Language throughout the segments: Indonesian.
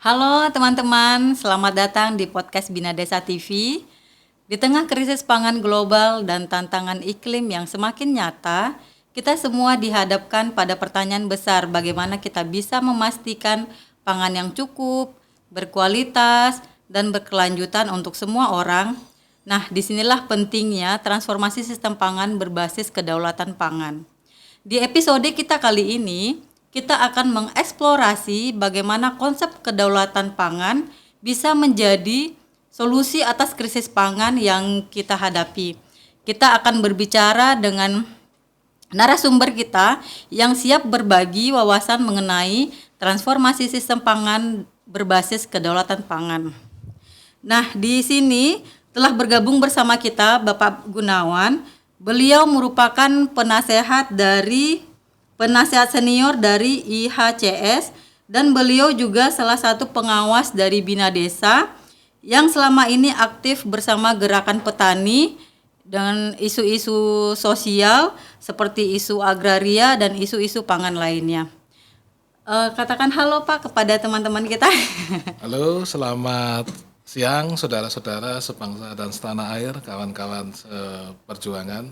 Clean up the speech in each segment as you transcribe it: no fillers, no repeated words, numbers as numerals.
Halo teman-teman, selamat datang di podcast Bina Desa TV. Di tengah krisis pangan global dan tantangan iklim yang semakin nyata, kita semua dihadapkan pada pertanyaan besar bagaimana kita bisa memastikan pangan yang cukup, berkualitas, dan berkelanjutan untuk semua orang. Nah, disinilah pentingnya transformasi sistem pangan berbasis kedaulatan pangan. Di episode kita kali ini, kita akan mengeksplorasi bagaimana konsep kedaulatan pangan bisa menjadi solusi atas krisis pangan yang kita hadapi. Kita akan berbicara dengan narasumber kita yang siap berbagi wawasan mengenai transformasi sistem pangan berbasis kedaulatan pangan. Nah, di sini telah bergabung bersama kita Bapak Gunawan. Beliau merupakan penasehat senior dari IHCS dan beliau juga salah satu pengawas dari Bina Desa yang selama ini aktif bersama gerakan petani dan isu-isu sosial seperti isu agraria dan isu-isu pangan lainnya. Katakan halo Pak kepada teman-teman kita. Halo, selamat siang saudara-saudara sebangsa dan setanah air, kawan-kawan seperjuangan.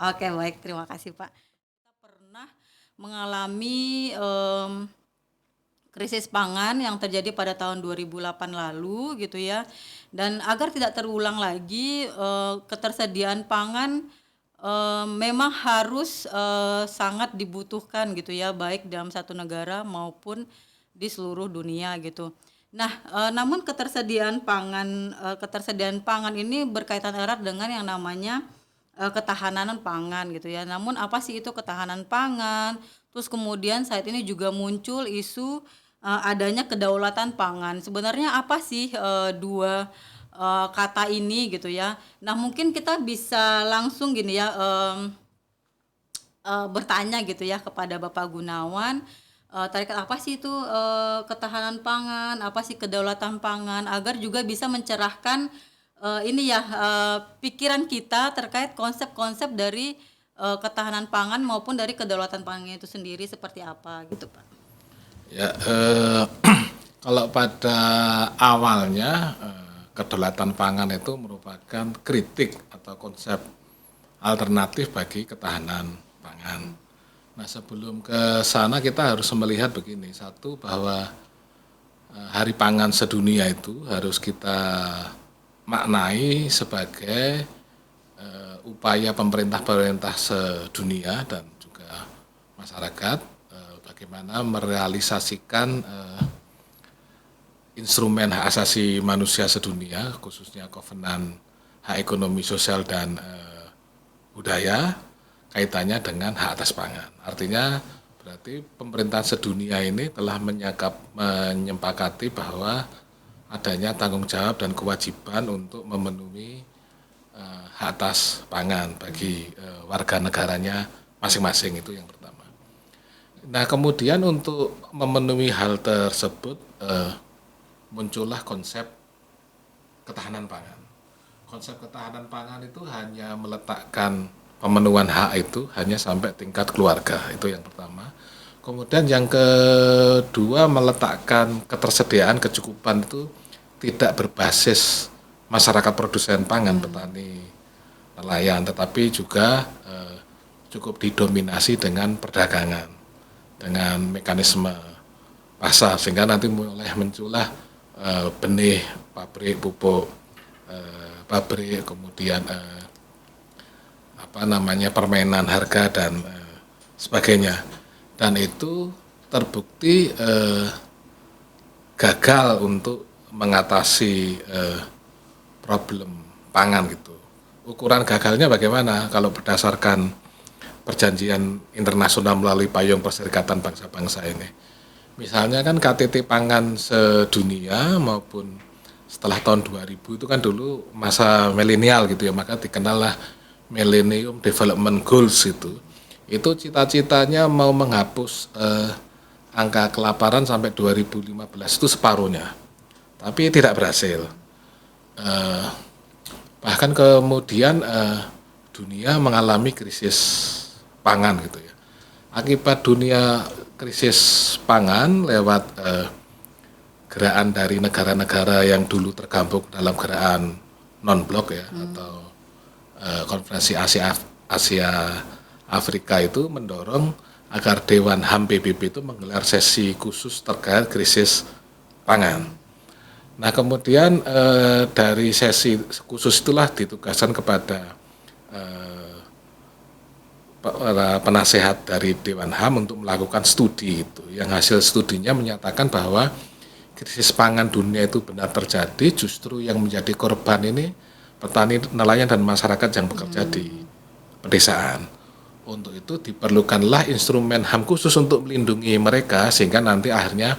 Oke, baik, terima kasih Pak. Kita pernah mengalami krisis pangan yang terjadi pada tahun 2008 lalu gitu ya. Dan agar tidak terulang lagi, ketersediaan pangan memang harus sangat dibutuhkan gitu ya, baik dalam satu negara maupun di seluruh dunia gitu. Nah, namun ketersediaan pangan ini berkaitan erat dengan yang namanya ketahanan pangan gitu ya. Namun apa sih itu ketahanan pangan? Terus kemudian saat ini juga muncul isu adanya kedaulatan pangan. Sebenarnya apa sih dua kata ini gitu ya? Nah, mungkin kita bisa langsung gini ya, bertanya gitu ya kepada Bapak Gunawan, tarekat apa sih itu ketahanan pangan, apa sih kedaulatan pangan, agar juga bisa mencerahkan ini ya pikiran kita terkait konsep-konsep dari ketahanan pangan maupun dari kedaulatan pangan itu sendiri seperti apa gitu Pak. Ya, kalau pada awalnya kedaulatan pangan itu merupakan kritik atau konsep alternatif bagi ketahanan pangan. Nah, sebelum ke sana kita harus melihat begini, satu bahwa Hari Pangan Sedunia itu harus kita maknai sebagai upaya pemerintah-pemerintah sedunia dan juga masyarakat bagaimana merealisasikan instrumen hak asasi manusia sedunia, khususnya Kovenan Hak Ekonomi Sosial dan Budaya, kaitannya dengan hak atas pangan. Artinya berarti pemerintahan sedunia ini telah menyepakati bahwa adanya tanggung jawab dan kewajiban untuk memenuhi hak atas pangan bagi warga negaranya masing-masing, itu yang pertama. Nah, kemudian untuk memenuhi hal tersebut muncullah konsep ketahanan pangan. Konsep ketahanan pangan itu hanya meletakkan pemenuhan hak itu hanya sampai tingkat keluarga, itu yang pertama. Kemudian yang kedua, meletakkan ketersediaan kecukupan itu tidak berbasis masyarakat produsen pangan, petani, nelayan, tetapi juga cukup didominasi dengan perdagangan, dengan mekanisme pasar, sehingga nanti mulai muncullah benih, pabrik, pupuk, pabrik, kemudian permainan harga dan sebagainya. Dan itu terbukti gagal untuk mengatasi problem pangan gitu. Ukuran gagalnya bagaimana? Kalau berdasarkan perjanjian internasional melalui payung Perserikatan Bangsa-Bangsa ini. Misalnya kan KTT pangan sedunia maupun setelah tahun 2000 itu kan dulu masa milenial gitu ya, maka dikenallah Millennium Development Goals itu. Itu cita-citanya mau menghapus angka kelaparan sampai 2015 itu separuhnya. Tapi tidak berhasil. Bahkan kemudian dunia mengalami krisis pangan gitu ya. Akibat dunia krisis pangan lewat gerakan dari negara-negara yang dulu tergabung dalam gerakan non-blok ya atau konferensi Asia Afrika itu mendorong agar Dewan HAM PBB itu menggelar sesi khusus terkait krisis pangan. Nah kemudian dari sesi khusus itulah ditugaskan kepada para penasehat dari Dewan HAM untuk melakukan studi itu. Yang hasil studinya menyatakan bahwa krisis pangan dunia itu benar terjadi, justru yang menjadi korban ini petani, nelayan dan masyarakat yang bekerja di pedesaan. Untuk itu diperlukanlah instrumen HAM khusus untuk melindungi mereka sehingga nanti akhirnya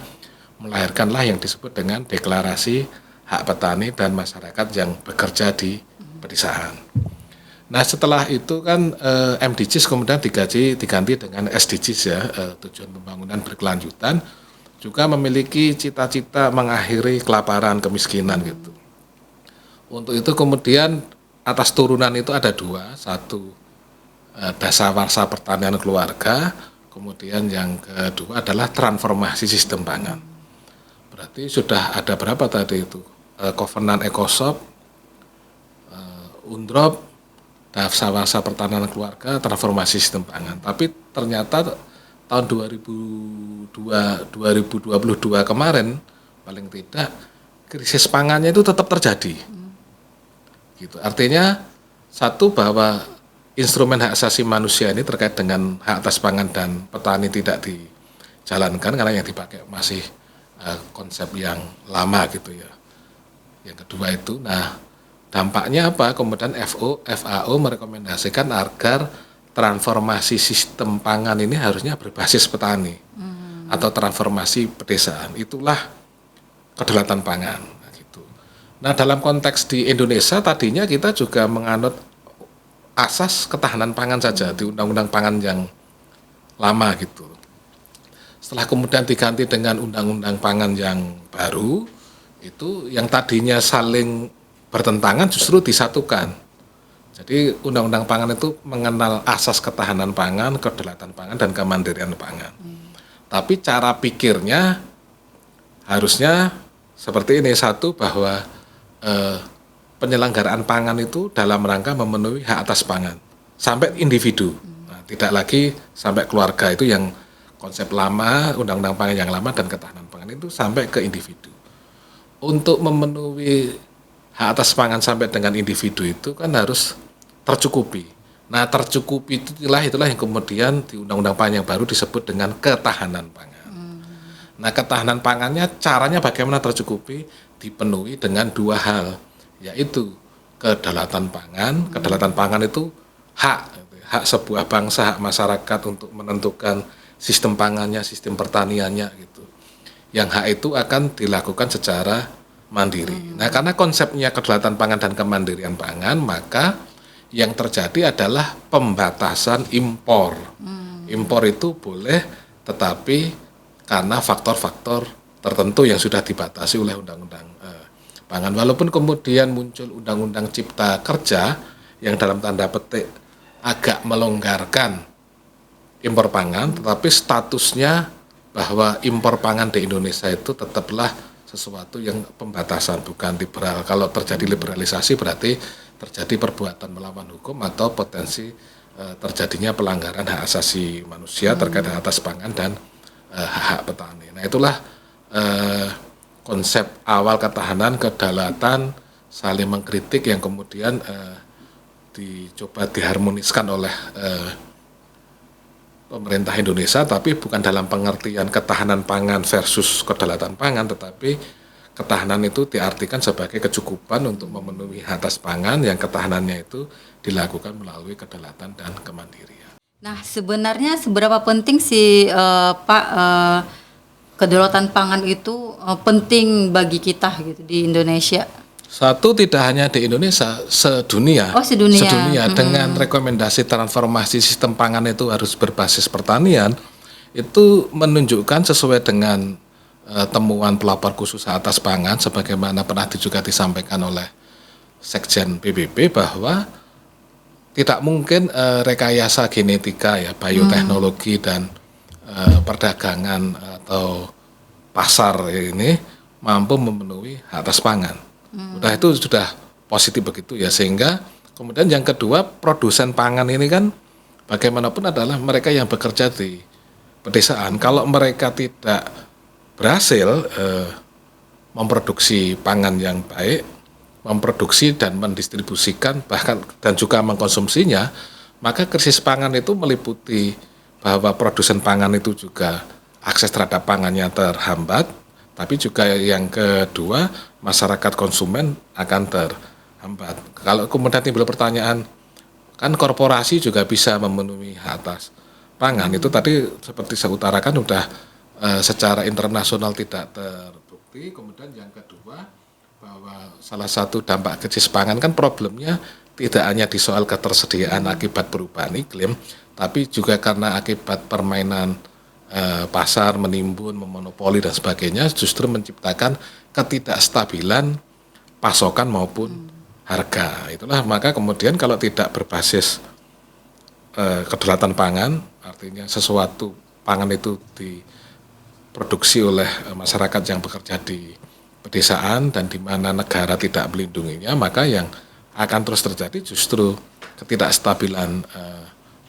melahirkanlah yang disebut dengan deklarasi hak petani dan masyarakat yang bekerja di pedesaan. Nah setelah itu kan MDGs kemudian diganti dengan SDGs ya, tujuan pembangunan berkelanjutan, juga memiliki cita-cita mengakhiri kelaparan, kemiskinan gitu. Untuk itu kemudian atas turunan itu ada dua, satu dasawarsa pertanian keluarga, kemudian yang kedua adalah transformasi sistem pangan. Berarti sudah ada berapa tadi itu? Covenant Ecosop, UNDROP, dasawarsa pertanian keluarga, transformasi sistem pangan. Tapi ternyata tahun 2022 kemarin paling tidak krisis pangannya itu tetap terjadi. Gitu. Artinya satu bahwa instrumen hak asasi manusia ini terkait dengan hak atas pangan dan petani tidak dijalankan karena yang dipakai masih konsep yang lama gitu ya. Yang kedua itu, nah dampaknya apa? Kemudian FAO merekomendasikan agar transformasi sistem pangan ini harusnya berbasis petani atau transformasi pedesaan. Itulah kedaulatan pangan. Gitu. Nah dalam konteks di Indonesia tadinya kita juga menganut asas ketahanan pangan saja di undang-undang pangan yang lama gitu. Setelah kemudian diganti dengan undang-undang pangan yang baru, itu yang tadinya saling bertentangan justru disatukan. Jadi undang-undang pangan itu mengenal asas ketahanan pangan, kedaulatan pangan, dan kemandirian pangan. Tapi cara pikirnya harusnya seperti ini, satu bahwa penyelenggaraan pangan itu dalam rangka memenuhi hak atas pangan sampai individu. Nah, tidak lagi sampai keluarga, itu yang konsep lama, undang-undang pangan yang lama dan ketahanan pangan itu sampai ke individu. Untuk memenuhi hak atas pangan sampai dengan individu itu kan harus tercukupi. Nah, tercukupi itulah yang kemudian di undang-undang pangan yang baru disebut dengan ketahanan pangan. Nah, ketahanan pangannya caranya bagaimana tercukupi? Dipenuhi dengan dua hal, yaitu kedaulatan pangan. Kedaulatan pangan itu hak sebuah bangsa, hak masyarakat untuk menentukan sistem pangannya, sistem pertaniannya gitu. Yang hak itu akan dilakukan secara mandiri. Nah, karena konsepnya kedaulatan pangan dan kemandirian pangan, maka yang terjadi adalah pembatasan impor. Impor itu boleh, tetapi karena faktor-faktor tertentu yang sudah dibatasi oleh undang-undang pangan. Walaupun kemudian muncul undang-undang cipta kerja yang dalam tanda petik agak melonggarkan impor pangan, tetapi statusnya bahwa impor pangan di Indonesia itu tetaplah sesuatu yang pembatasan, bukan liberal. Kalau terjadi liberalisasi berarti terjadi perbuatan melawan hukum atau potensi terjadinya pelanggaran hak asasi manusia terkait hak atas pangan dan hak-hak petani. Nah itulah konsep awal ketahanan, kedaulatan, saling mengkritik yang kemudian dicoba diharmoniskan oleh pemerintah Indonesia, tapi bukan dalam pengertian ketahanan pangan versus kedaulatan pangan, tetapi ketahanan itu diartikan sebagai kecukupan untuk memenuhi hak atas pangan yang ketahanannya itu dilakukan melalui kedaulatan dan kemandirian. Nah, sebenarnya seberapa penting sih Pak kedaulatan pangan itu penting bagi kita gitu di Indonesia? Satu, tidak hanya di Indonesia, sedunia. Oh, sedunia. Dengan rekomendasi transformasi sistem pangan itu harus berbasis pertanian, itu menunjukkan sesuai dengan temuan pelapor khusus atas pangan, sebagaimana pernah juga disampaikan oleh Sekjen PBB bahwa tidak mungkin rekayasa genetika ya, bioteknologi dan perdagangan atau pasar ini mampu memenuhi hak atas pangan. Udah itu sudah positif begitu ya, sehingga kemudian yang kedua, produsen pangan ini kan bagaimanapun adalah mereka yang bekerja di pedesaan. Kalau mereka tidak berhasil memproduksi pangan yang baik, memproduksi dan mendistribusikan bahkan dan juga mengkonsumsinya, maka krisis pangan itu meliputi bahwa produsen pangan itu juga akses terhadap pangannya terhambat, tapi juga yang kedua masyarakat konsumen akan terhambat. Kalau kemudian timbul pertanyaan, kan korporasi juga bisa memenuhi hak atas pangan, itu tadi seperti saya utarakan sudah secara internasional tidak terbukti. Kemudian yang kedua, bahwa salah satu dampak krisis pangan kan problemnya tidak hanya di soal ketersediaan akibat perubahan iklim, tapi juga karena akibat permainan pasar menimbun, memonopoli dan sebagainya, justru menciptakan ketidakstabilan pasokan maupun harga. Itulah maka kemudian kalau tidak berbasis kedaulatan pangan, artinya sesuatu pangan itu diproduksi oleh masyarakat yang bekerja di pedesaan dan di mana negara tidak melindunginya, maka yang akan terus terjadi justru ketidakstabilan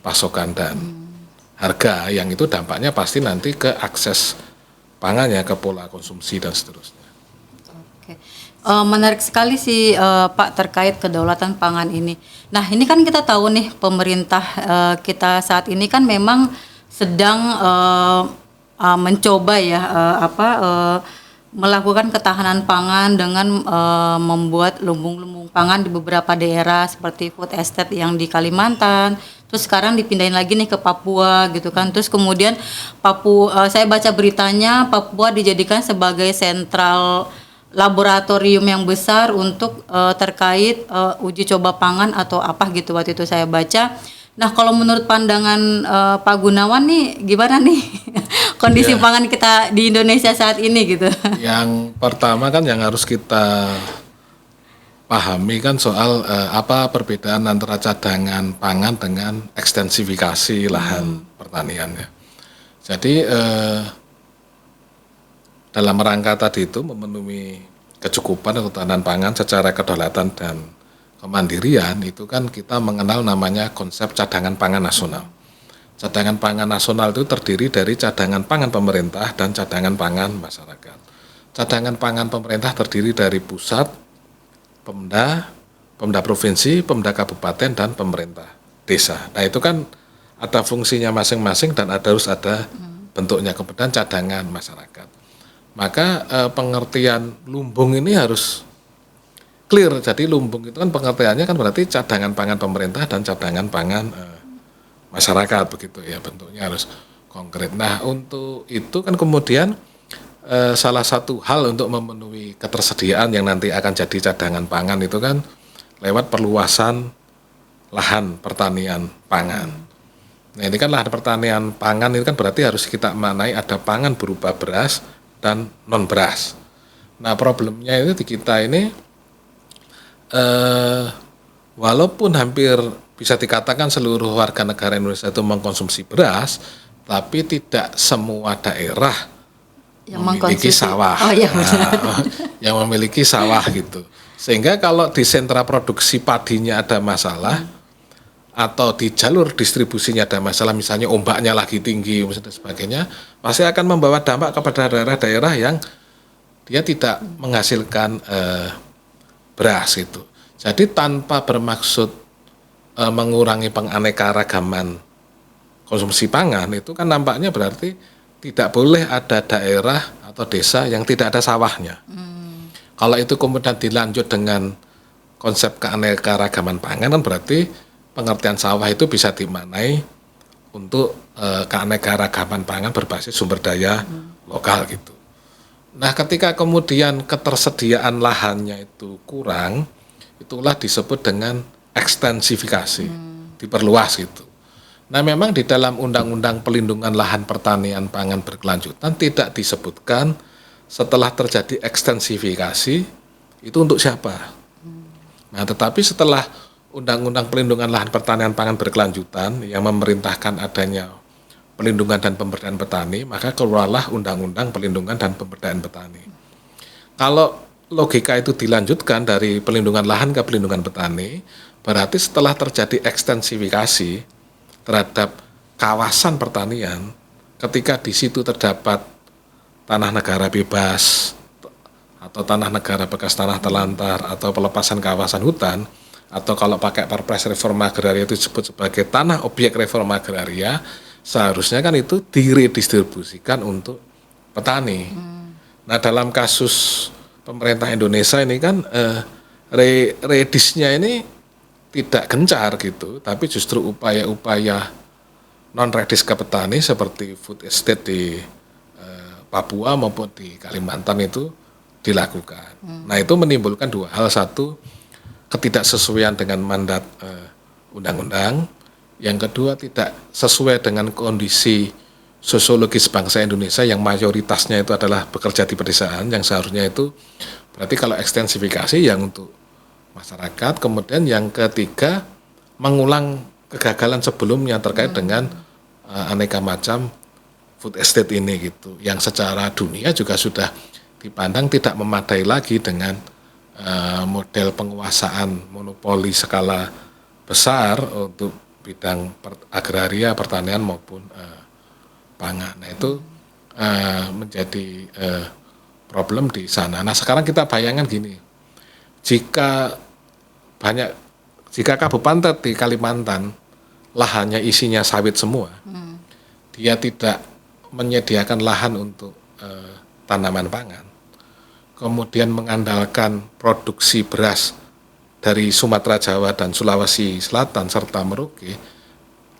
pasokan dan harga, yang itu dampaknya pasti nanti ke akses pangannya, ke pola konsumsi dan seterusnya. Oke. Menarik sekali sih Pak terkait kedaulatan pangan ini. Nah ini kan kita tahu nih pemerintah kita saat ini kan memang sedang mencoba ya melakukan ketahanan pangan dengan membuat lumbung-lumbung pangan di beberapa daerah seperti food estate yang di Kalimantan, terus sekarang dipindahin lagi nih ke Papua gitu kan. Terus kemudian saya baca beritanya Papua dijadikan sebagai sentral laboratorium yang besar untuk terkait uji coba pangan atau apa gitu waktu itu saya baca. Nah kalau menurut pandangan Pak Gunawan nih gimana nih kondisi pangan kita di Indonesia saat ini gitu? Yang pertama kan yang harus kita pahami kan soal apa perbedaan antara cadangan pangan dengan ekstensifikasi lahan pertanian ya. Jadi dalam rangka tadi itu memenuhi kecukupan atau ketahanan pangan secara kedaulatan dan kemandirian, itu kan kita mengenal namanya konsep cadangan pangan nasional. Cadangan pangan nasional itu terdiri dari cadangan pangan pemerintah dan cadangan pangan masyarakat. Cadangan pangan pemerintah terdiri dari pusat, Pemda provinsi, Pemda kabupaten, dan pemerintah desa. Nah itu kan ada fungsinya masing-masing dan harus ada bentuknya. Kemudian cadangan masyarakat. Maka pengertian lumbung ini harus clear. Jadi lumbung itu kan pengertiannya kan berarti cadangan pangan pemerintah dan cadangan pangan masyarakat begitu ya, bentuknya harus konkret. Nah untuk itu kan kemudian salah satu hal untuk memenuhi ketersediaan yang nanti akan jadi cadangan pangan itu kan lewat perluasan lahan pertanian pangan. Nah ini kan lahan pertanian pangan itu kan berarti harus kita maknai ada pangan berupa beras dan non beras. Nah problemnya itu di kita ini walaupun hampir bisa dikatakan seluruh warga negara Indonesia itu mengkonsumsi beras, tapi tidak semua daerah yang memiliki sawah. Yang memiliki sawah gitu. Sehingga kalau di sentra produksi padinya ada masalah atau di jalur distribusinya ada masalah, misalnya ombaknya lagi tinggi dan sebagainya, pasti akan membawa dampak kepada daerah-daerah yang dia tidak menghasilkan beras gitu. Jadi tanpa bermaksud mengurangi penganekaragaman konsumsi pangan, itu kan nampaknya berarti tidak boleh ada daerah atau desa yang tidak ada sawahnya. Kalau itu kemudian dilanjut dengan konsep keanekaragaman pangan, kan berarti pengertian sawah itu bisa dimaknai untuk keanekaragaman pangan berbasis sumber daya lokal gitu. Nah ketika kemudian ketersediaan lahannya itu kurang, itulah disebut dengan ekstensifikasi, diperluas gitu. Nah memang di dalam Undang-Undang Pelindungan Lahan Pertanian Pangan Berkelanjutan tidak disebutkan setelah terjadi ekstensifikasi itu untuk siapa. Nah tetapi setelah Undang-Undang Pelindungan Lahan Pertanian Pangan Berkelanjutan yang memerintahkan adanya pelindungan dan pemberdayaan petani, maka keluarlah Undang-Undang Pelindungan dan Pemberdayaan Petani. Kalau logika itu dilanjutkan dari pelindungan lahan ke pelindungan petani, berarti setelah terjadi ekstensifikasi terhadap kawasan pertanian, ketika di situ terdapat tanah negara bebas atau tanah negara bekas tanah terlantar atau pelepasan kawasan hutan, atau kalau pakai Perpres Reforma Agraria itu disebut sebagai tanah objek reforma agraria, seharusnya kan itu diredistribusikan untuk petani. Nah, dalam kasus pemerintah Indonesia ini kan redisnya ini tidak gencar gitu, tapi justru upaya-upaya non redis ke petani seperti food estate di Papua maupun di Kalimantan itu dilakukan. Nah, itu menimbulkan dua hal: satu, ketidaksesuaian dengan mandat undang-undang; yang kedua, tidak sesuai dengan kondisi sosiologis bangsa Indonesia yang mayoritasnya itu adalah bekerja di pedesaan, yang seharusnya itu berarti kalau ekstensifikasi yang untuk masyarakat. Kemudian yang ketiga, mengulang kegagalan sebelumnya terkait dengan aneka macam food estate ini gitu, yang secara dunia juga sudah dipandang tidak memadai lagi dengan model penguasaan monopoli skala besar untuk bidang agraria, pertanian maupun pangan. Nah, itu menjadi problem di sana. Nah, sekarang kita bayangkan gini, jika kabupaten di Kalimantan lahannya isinya sawit semua, dia tidak menyediakan lahan untuk tanaman pangan, kemudian mengandalkan produksi beras dari Sumatera, Jawa, dan Sulawesi Selatan serta Merauke,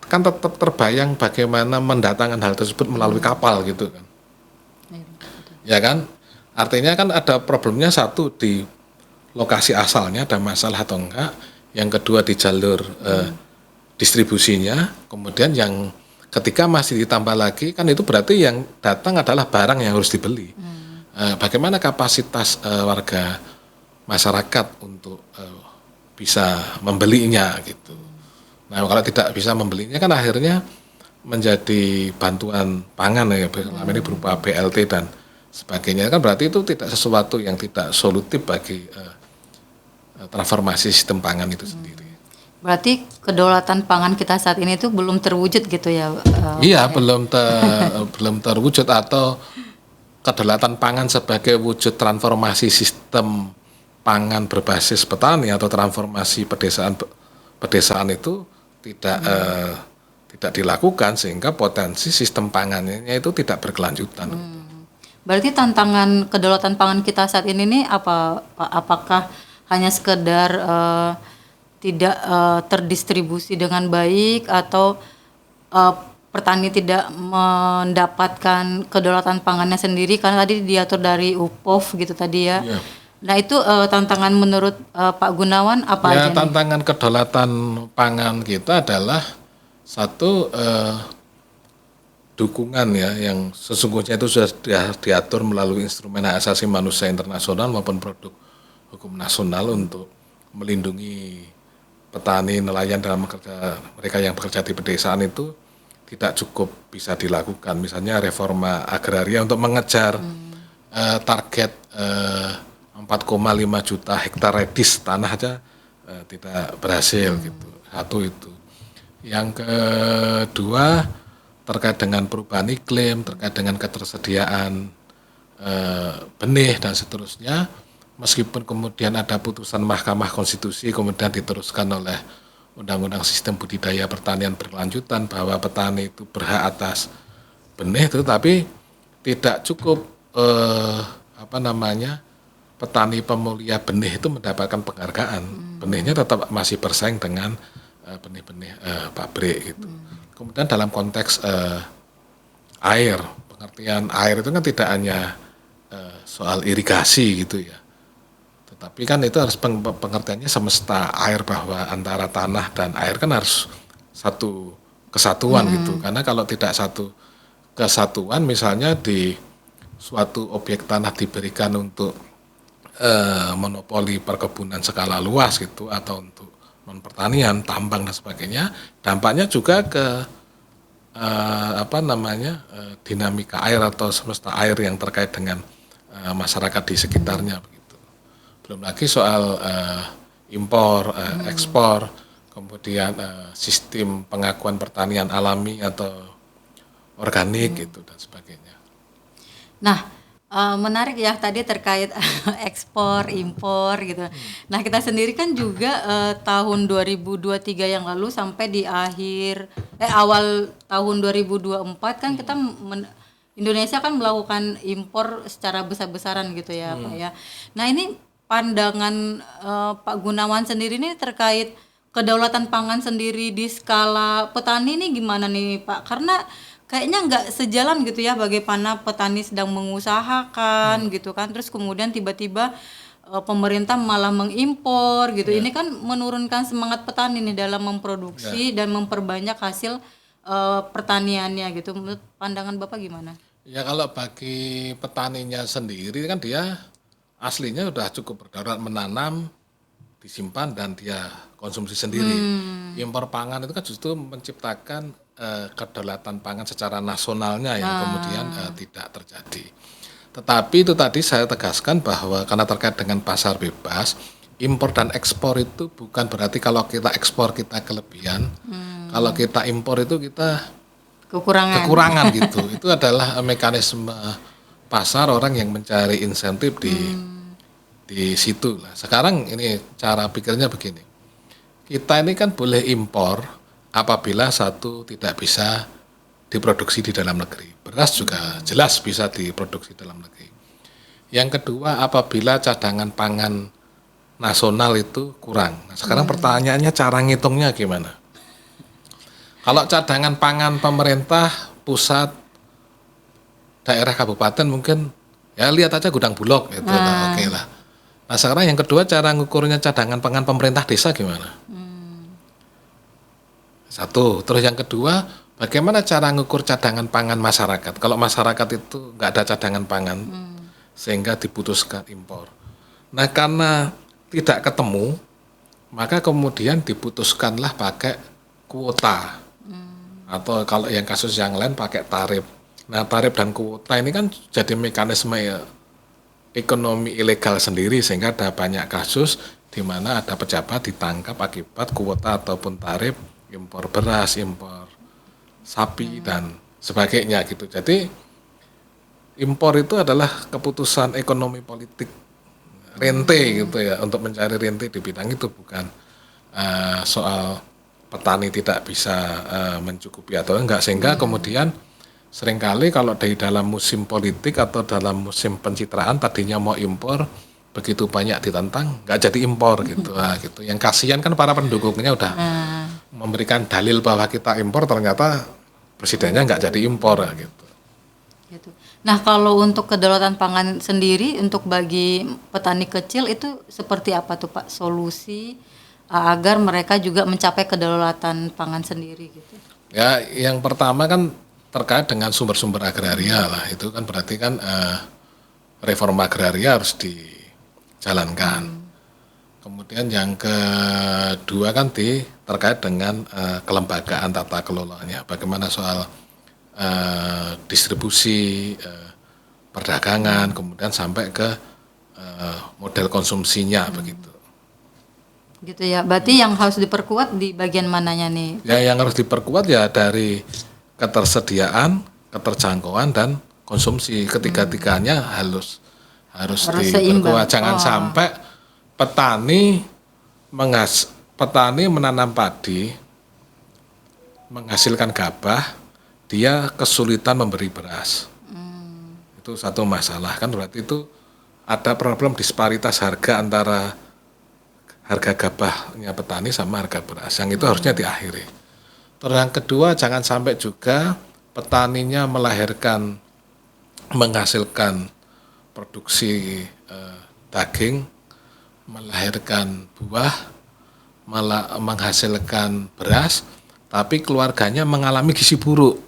kan tetap terbayang bagaimana mendatangkan hal tersebut melalui kapal gitu kan. Ya kan? Artinya kan ada problemnya, satu di lokasi asalnya ada masalah atau enggak, yang kedua di jalur distribusinya, kemudian yang ketiga masih ditambah lagi kan itu berarti yang datang adalah barang yang harus dibeli. Bagaimana kapasitas warga masyarakat untuk bisa membelinya gitu. Nah, kalau tidak bisa membelinya kan akhirnya menjadi bantuan pangan ya, selama ini berupa BLT dan sebagainya, kan berarti itu tidak sesuatu yang tidak solutif bagi transformasi sistem pangan itu sendiri. Berarti kedaulatan pangan kita saat ini itu belum terwujud gitu ya? Iya, belum terwujud, atau kedaulatan pangan sebagai wujud transformasi sistem pangan berbasis petani atau transformasi pedesaan itu tidak dilakukan, sehingga potensi sistem pangannya itu tidak berkelanjutan. Berarti tantangan kedaulatan pangan kita saat ini nih apakah hanya sekedar tidak terdistribusi dengan baik, atau petani tidak mendapatkan kedaulatan pangannya sendiri karena tadi diatur dari UPOV gitu tadi ya? Yeah. Nah, itu tantangan menurut Pak Gunawan apa aja? Tantangan kedaulatan pangan kita adalah satu, dukungan ya, yang sesungguhnya itu sudah diatur melalui instrumen hak asasi manusia internasional maupun produk hukum nasional untuk melindungi petani, nelayan dalam mereka yang bekerja di pedesaan itu tidak cukup bisa dilakukan. Misalnya reforma agraria untuk mengejar target 4,5 juta hektar redis tanah aja tidak berhasil gitu. Satu itu. Yang kedua, terkait dengan perubahan iklim, terkait dengan ketersediaan benih dan seterusnya, meskipun kemudian ada putusan Mahkamah Konstitusi kemudian diteruskan oleh Undang-Undang Sistem Budidaya Pertanian Berkelanjutan bahwa petani itu berhak atas benih, tetapi tidak cukup petani pemulia benih itu mendapatkan penghargaan. Benihnya tetap masih bersaing dengan benih-benih pabrik gitu. Kemudian dalam konteks air, pengertian air itu kan tidak hanya soal irigasi gitu ya, tetapi kan itu harus pengertiannya semesta air, bahwa antara tanah dan air kan harus satu kesatuan gitu. Karena kalau tidak satu kesatuan, misalnya di suatu objek tanah diberikan untuk monopoli perkebunan skala luas gitu, atau untuk non pertanian, tambang dan sebagainya, dampaknya juga ke dinamika air atau semesta air yang terkait dengan masyarakat di sekitarnya begitu. Belum lagi soal impor, ekspor, kemudian sistem pengakuan pertanian alami atau organik gitu dan sebagainya. Nah, menarik ya tadi terkait ekspor, impor gitu. Nah, kita sendiri kan juga tahun 2023 yang lalu sampai di awal tahun 2024 kan kita Indonesia kan melakukan impor secara besar-besaran gitu ya, Pak ya. Nah, ini pandangan Pak Gunawan sendiri ini terkait kedaulatan pangan sendiri di skala petani ini gimana nih, Pak? Karena kayaknya nggak sejalan gitu ya bagaimana petani sedang mengusahakan gitu kan, terus kemudian tiba-tiba pemerintah malah mengimpor gitu. Ini kan menurunkan semangat petani nih dalam memproduksi dan memperbanyak hasil pertaniannya gitu. Menurut pandangan Bapak gimana? Ya kalau bagi petaninya sendiri kan dia aslinya udah cukup berdaulat menanam, disimpan dan dia konsumsi sendiri. Impor pangan itu kan justru menciptakan kedaulatan pangan secara nasionalnya yang kemudian tidak terjadi. Tetapi itu tadi saya tegaskan bahwa karena terkait dengan pasar bebas, impor dan ekspor itu bukan berarti kalau kita ekspor kita kelebihan, kalau kita impor itu kita kekurangan gitu. Itu adalah mekanisme pasar orang yang mencari insentif di situ lah. Sekarang ini cara pikirnya begini. Kita ini kan boleh impor apabila satu tidak bisa diproduksi di dalam negeri. Beras juga jelas bisa diproduksi dalam negeri. Yang kedua, apabila cadangan pangan nasional itu kurang. Nah, sekarang pertanyaannya cara ngitungnya gimana? Kalau cadangan pangan pemerintah pusat, daerah kabupaten mungkin ya lihat aja gudang Bulog gitu. Nah, oke lah. Nah, sekarang yang kedua cara ngukurnya cadangan pangan pemerintah desa gimana? Satu. Terus yang kedua, bagaimana cara ngukur cadangan pangan masyarakat? Kalau masyarakat itu nggak ada cadangan pangan, sehingga diputuskan impor. Nah, karena tidak ketemu, maka kemudian diputuskanlah pakai kuota. Atau kalau yang kasus yang lain pakai tarif. Nah, tarif dan kuota ini kan jadi mekanisme ekonomi ilegal sendiri, sehingga ada banyak kasus di mana ada pejabat ditangkap akibat kuota ataupun tarif impor beras, impor sapi dan sebagainya gitu. Jadi impor itu adalah keputusan ekonomi politik rente gitu ya, untuk mencari rente di bidang itu, bukan soal petani tidak bisa mencukupi atau enggak, sehingga kemudian seringkali kalau di dalam musim politik atau dalam musim pencitraan tadinya mau impor, begitu banyak ditentang nggak jadi impor gitu. Nah, gitu. Yang kasihan kan para pendukungnya udah memberikan dalil bahwa kita impor, ternyata presidennya nggak jadi impor gitu. Gitu. Nah, kalau untuk kedaulatan pangan sendiri untuk bagi petani kecil itu seperti apa tuh Pak solusi agar mereka juga mencapai kedaulatan pangan sendiri gitu? Ya, yang pertama kan terkait dengan sumber-sumber agraria lah, itu kan berarti kan reforma agraria harus dijalankan. Kemudian yang kedua kan terkait dengan kelembagaan tata kelolanya, bagaimana soal distribusi, perdagangan, kemudian sampai ke model konsumsinya begitu. Gitu ya, berarti yang harus diperkuat di bagian mananya nih? Ya, yang harus diperkuat ya dari ketersediaan, keterjangkauan dan konsumsi, ketiga-tiganya harus diperkuat. Jangan sampai petani menanam padi, menghasilkan gabah, dia kesulitan memberi beras. Itu satu masalah, kan berarti itu ada problem disparitas harga antara harga gabahnya petani sama harga beras, yang itu harusnya diakhiri. Terus yang kedua, jangan sampai juga petaninya menghasilkan produksi daging, melahirkan buah, malah menghasilkan beras, tapi keluarganya mengalami gizi buruk.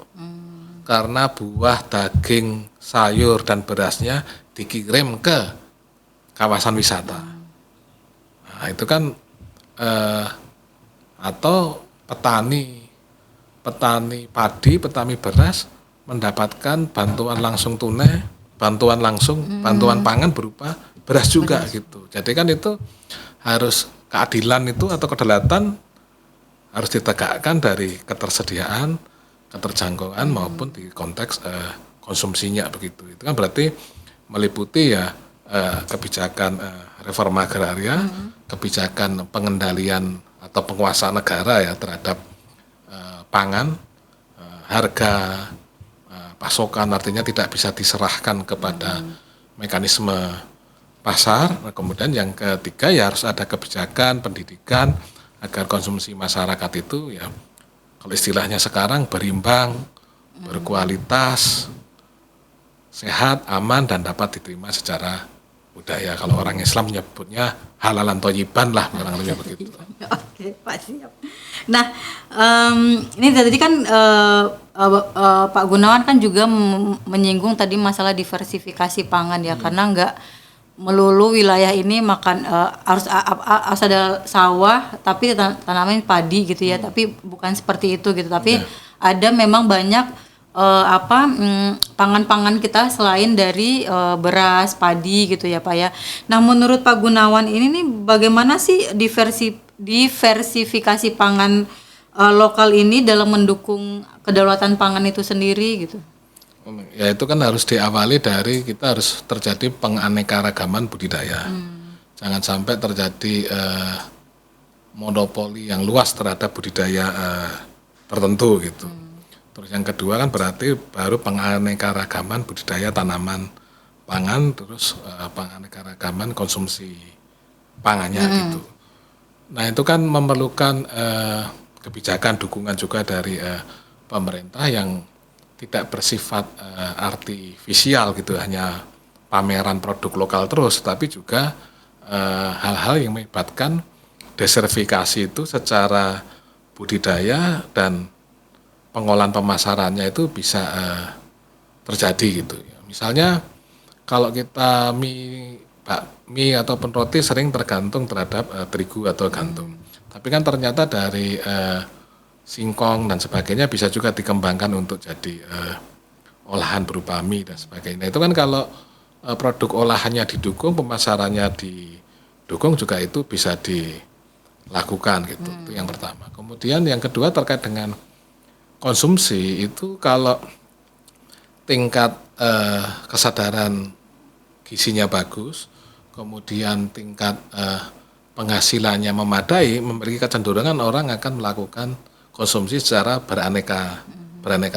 Karena buah, daging, sayur, dan berasnya dikirim ke kawasan wisata. Nah, itu kan atau petani padi, petani beras mendapatkan bantuan langsung tunai bantuan langsung, bantuan pangan berupa beras juga gitu. Jadi kan itu harus keadilan itu atau kedaulatan harus ditegakkan dari ketersediaan, keterjangkauan maupun di konteks konsumsinya begitu. Itu kan berarti meliputi ya kebijakan reforma agraria, kebijakan pengendalian atau penguasaan negara ya terhadap pangan, harga, pasokan artinya tidak bisa diserahkan kepada mekanisme pasar. Nah, kemudian yang ketiga ya harus ada kebijakan pendidikan agar konsumsi masyarakat itu ya kalau istilahnya sekarang berimbang, berkualitas, sehat, aman dan dapat diterima secara budaya. Kalau orang Islam menyebutnya halalan thayyiban lah kurang lebih begitu. Oke, Pak siap. Nah, ini tadi kan Pak Gunawan kan juga menyinggung tadi masalah diversifikasi pangan ya, karena nggak melulu wilayah ini makan harus ada sawah tapi tanaman padi gitu ya, tapi bukan seperti itu gitu. Tapi ada memang banyak pangan-pangan kita selain dari beras, padi gitu ya Pak ya. Nah, menurut Pak Gunawan ini nih bagaimana sih diversifikasi pangan lokal ini dalam mendukung kedaulatan pangan itu sendiri gitu? Ya itu kan harus diawali dari kita harus terjadi penganekaragaman budidaya. Jangan sampai terjadi monopoli yang luas terhadap budidaya tertentu gitu. Terus yang kedua kan berarti baru penganekaragaman budidaya tanaman pangan, terus penganekaragaman konsumsi pangannya gitu. Nah itu kan memerlukan kebijakan dukungan juga dari pemerintah yang tidak bersifat artifisial gitu, hanya pameran produk lokal terus, tapi juga hal-hal yang melibatkan desertifikasi itu secara budidaya dan pengolahan pemasarannya itu bisa terjadi gitu. Misalnya kalau kita mie ataupun roti sering tergantung terhadap terigu atau gandum, tapi kan ternyata dari singkong dan sebagainya bisa juga dikembangkan untuk jadi olahan berupa mie dan sebagainya. Itu kan kalau produk olahannya didukung, pemasarannya didukung juga itu bisa dilakukan gitu. Itu yang pertama. Kemudian yang kedua terkait dengan konsumsi itu kalau tingkat kesadaran gizinya bagus, kemudian tingkat penghasilannya memadai, memberi kecenderungan orang akan melakukan konsumsi secara beraneka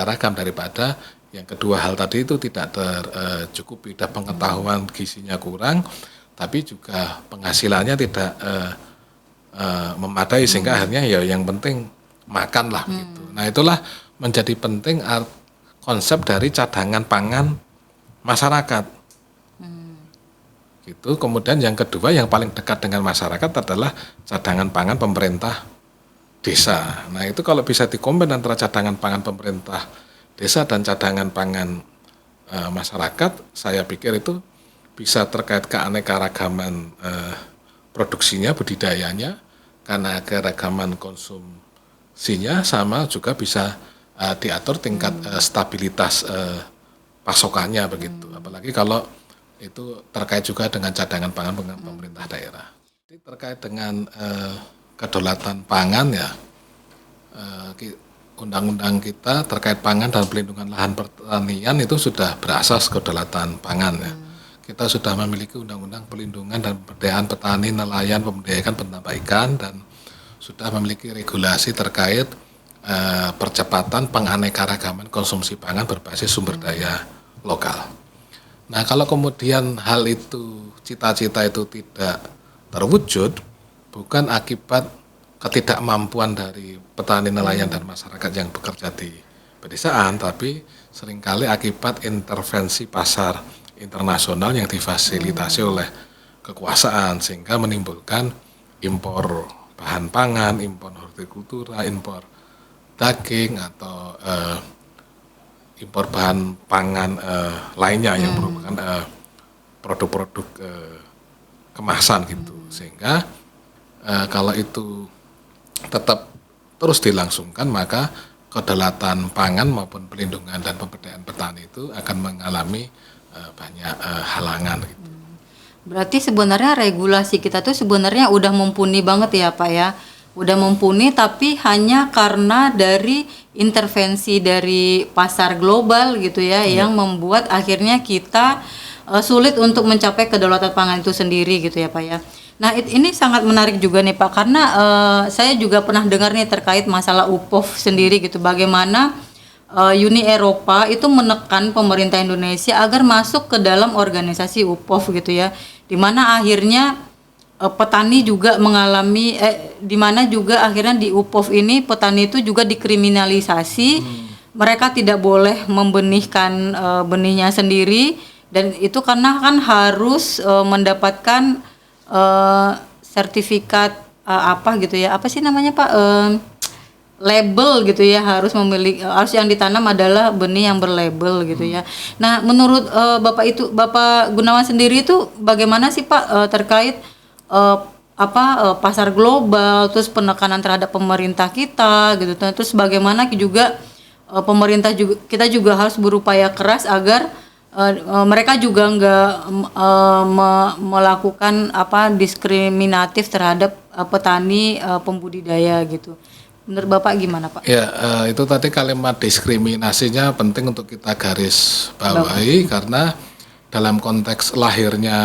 ragam daripada yang kedua hal tadi itu tidak tercukupi, dan pengetahuan gizinya kurang, tapi juga penghasilannya tidak memadai sehingga akhirnya ya yang penting makan lah gitu. Nah itulah menjadi penting konsep dari cadangan pangan masyarakat. Gitu. Kemudian yang kedua yang paling dekat dengan masyarakat adalah cadangan pangan pemerintah desa. Nah itu kalau bisa dikombin antara cadangan pangan pemerintah desa dan cadangan pangan masyarakat, saya pikir itu bisa terkait keanekaragaman produksinya, budidayanya, karena keragaman konsumsinya, sama juga bisa diatur tingkat stabilitas pasokannya begitu. Apalagi kalau itu terkait juga dengan cadangan pangan pemerintah daerah. Jadi terkait dengan kedaulatan pangan ya, undang-undang kita terkait pangan dan pelindungan lahan pertanian itu sudah berasas kedaulatan pangan ya. Kita sudah memiliki undang-undang pelindungan dan pemberdayaan petani, nelayan, pemberdayaan peternak ikan, dan sudah memiliki regulasi terkait percepatan penganekaragaman konsumsi pangan berbasis sumber daya lokal. Nah kalau kemudian hal itu, cita-cita itu tidak terwujud, bukan akibat ketidakmampuan dari petani, nelayan, dan masyarakat yang bekerja di pedesaan, tapi seringkali akibat intervensi pasar internasional yang difasilitasi oleh kekuasaan, sehingga menimbulkan impor bahan pangan, impor hortikultura, impor daging, atau impor bahan pangan lainnya yang merupakan produk-produk kemasan gitu, sehingga kalau itu tetap terus dilangsungkan maka kedaulatan pangan maupun pelindungan dan pemberdayaan petani itu akan mengalami banyak halangan gitu. Berarti sebenarnya regulasi kita tuh sebenarnya udah mumpuni banget ya Pak ya. Udah mumpuni tapi hanya karena dari intervensi dari pasar global gitu ya yang membuat akhirnya kita sulit untuk mencapai kedaulatan pangan itu sendiri gitu ya Pak ya. Nah ini sangat menarik juga nih Pak karena saya juga pernah dengar nih terkait masalah UPOV sendiri gitu. Bagaimana Uni Eropa itu menekan pemerintah Indonesia agar masuk ke dalam organisasi UPOV gitu ya, di mana akhirnya petani juga mengalami, di mana juga akhirnya di UPOV ini petani itu juga dikriminalisasi, mereka tidak boleh membenihkan benihnya sendiri dan itu karena kan harus mendapatkan sertifikat apa gitu ya, apa sih namanya Pak? Label gitu ya, harus memiliki, harus yang ditanam adalah benih yang berlabel gitu ya. Nah, menurut Bapak Gunawan sendiri itu bagaimana sih Pak terkait pasar global, terus penekanan terhadap pemerintah kita gitu. Terus bagaimana juga pemerintah juga, kita juga harus berupaya keras agar mereka juga nggak melakukan diskriminatif terhadap petani pembudidaya gitu. Menurut Bapak gimana Pak? Ya, itu tadi kalimat diskriminasinya penting untuk kita garis bawahi karena dalam konteks lahirnya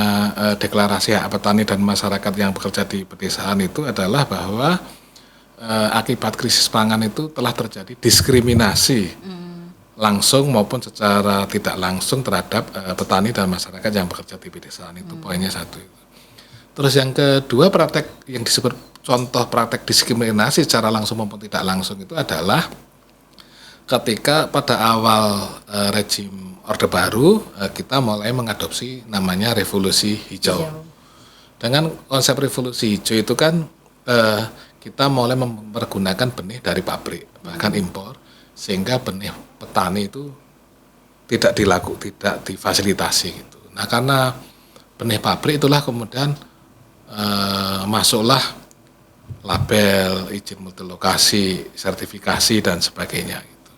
deklarasi hak petani dan masyarakat yang bekerja di pedesaan itu adalah bahwa akibat krisis pangan itu telah terjadi diskriminasi langsung maupun secara tidak langsung terhadap petani dan masyarakat yang bekerja di pedesaan itu. Poinnya satu itu. Terus yang kedua, praktek yang disebut contoh praktek diskriminasi secara langsung maupun tidak langsung itu adalah ketika pada awal rejim Orde Baru kita mulai mengadopsi namanya revolusi hijau. Dengan konsep revolusi hijau itu kan kita mulai mempergunakan benih dari pabrik bahkan impor sehingga benih petani itu tidak difasilitasi gitu. Nah karena benih pabrik itulah kemudian masuklah label, izin multilokasi, sertifikasi dan sebagainya gitu.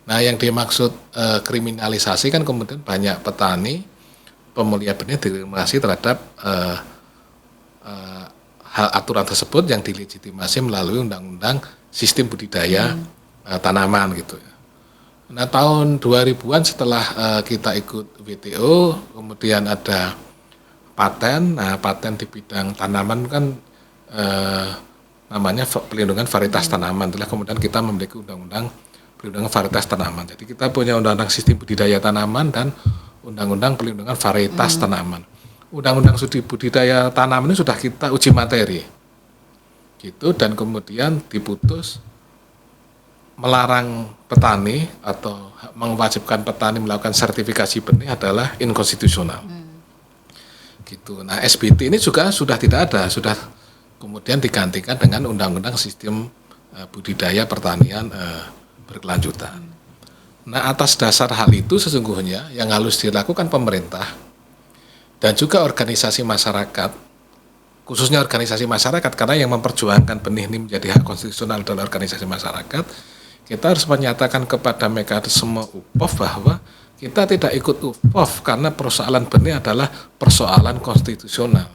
Nah, yang dimaksud kriminalisasi kan kemudian banyak petani pemulia benih diskriminasi terhadap hal aturan tersebut yang dilegitimasi melalui undang-undang sistem budidaya tanaman gitu ya. Nah, tahun 2000-an setelah kita ikut WTO, kemudian ada paten. Nah, paten di bidang tanaman kan namanya pelindungan varietas tanaman. Itulah kemudian kita memiliki undang-undang pelindungan varietas tanaman. Jadi kita punya undang-undang sistem budidaya tanaman dan undang-undang pelindungan varietas tanaman. Undang-undang studi budidaya tanaman ini sudah kita uji materi. Gitu, dan kemudian diputus melarang petani atau mewajibkan petani melakukan sertifikasi benih adalah inkonstitusional. Gitu. Nah, SBT ini juga sudah tidak ada, sudah kemudian digantikan dengan undang-undang sistem budidaya pertanian berkelanjutan. Nah, atas dasar hal itu sesungguhnya yang harus dilakukan pemerintah dan juga organisasi masyarakat, khususnya organisasi masyarakat karena yang memperjuangkan benih ini menjadi hak konstitusional adalah organisasi masyarakat, kita harus menyatakan kepada mekanisme UPOV bahwa kita tidak ikut UPOV karena persoalan benih adalah persoalan konstitusional.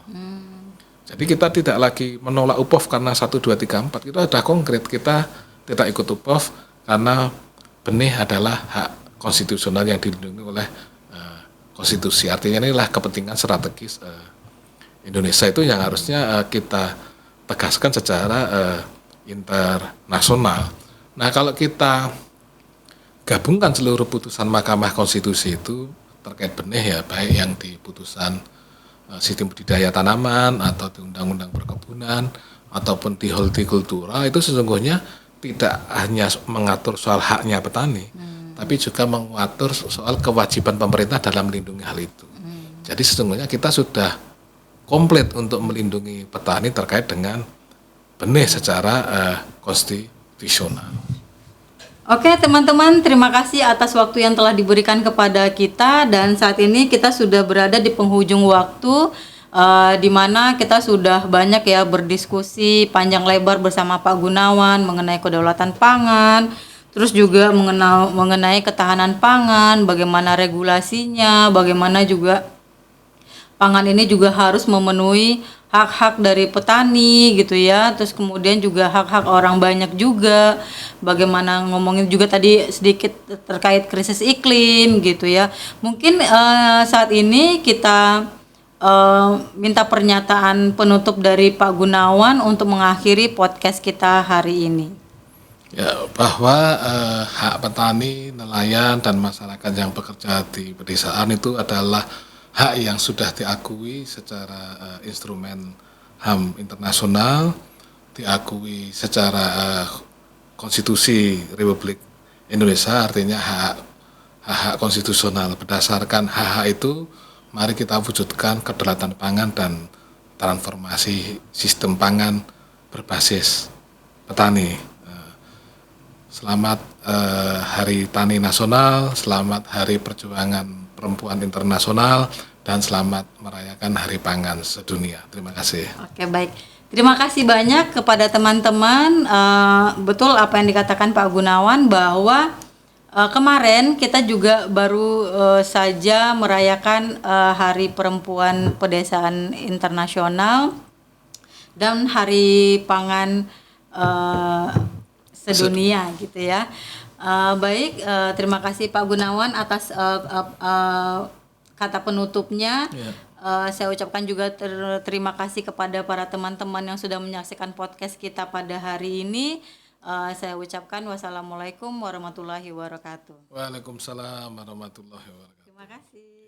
Jadi kita tidak lagi menolak UPOV karena 1, 2, 3, 4. Itu ada konkret, kita tidak ikut UPOV karena benih adalah hak konstitusional yang dilindungi oleh konstitusi. Artinya inilah kepentingan strategis Indonesia itu yang harusnya kita tegaskan secara internasional. Nah, kalau kita gabungkan seluruh putusan Mahkamah Konstitusi itu terkait benih ya, baik yang di putusan sistem budidaya tanaman atau di undang-undang perkebunan ataupun di hortikultura, itu sesungguhnya tidak hanya mengatur soal haknya petani, tapi juga mengatur soal kewajiban pemerintah dalam melindungi hal itu. Jadi sesungguhnya kita sudah komplit untuk melindungi petani terkait dengan benih secara konstitusional. Oke teman-teman, terima kasih atas waktu yang telah diberikan kepada kita dan saat ini kita sudah berada di penghujung waktu di mana kita sudah banyak ya berdiskusi panjang lebar bersama Pak Gunawan mengenai kedaulatan pangan. terus juga mengenai ketahanan pangan, bagaimana regulasinya, bagaimana juga pangan ini juga harus memenuhi hak-hak dari petani gitu ya, terus kemudian juga hak-hak orang banyak juga, bagaimana ngomongin juga tadi sedikit terkait krisis iklim gitu ya. Mungkin saat ini kita minta pernyataan penutup dari Pak Gunawan untuk mengakhiri podcast kita hari ini. Ya, bahwa hak petani, nelayan, dan masyarakat yang bekerja di pedesaan itu adalah hak yang sudah diakui secara instrumen HAM internasional, diakui secara konstitusi Republik Indonesia, artinya hak konstitusional. Berdasarkan hak-hak itu, mari kita wujudkan kedaulatan pangan dan transformasi sistem pangan berbasis petani. Selamat Hari Tani Nasional, selamat Hari Perjuangan Perempuan Internasional, dan selamat merayakan Hari Pangan Sedunia. Terima kasih. Oke, baik. Terima kasih banyak kepada teman-teman. Betul apa yang dikatakan Pak Gunawan bahwa kemarin kita juga baru saja merayakan Hari Perempuan Pedesaan Internasional dan Hari Pangan Sedunia gitu ya. Baik, terima kasih Pak Gunawan atas kata penutupnya. Saya ucapkan juga terima kasih kepada para teman-teman yang sudah menyaksikan podcast kita pada hari ini. Saya ucapkan wassalamualaikum warahmatullahi wabarakatuh. Waalaikumsalam warahmatullahi wabarakatuh. Terima kasih.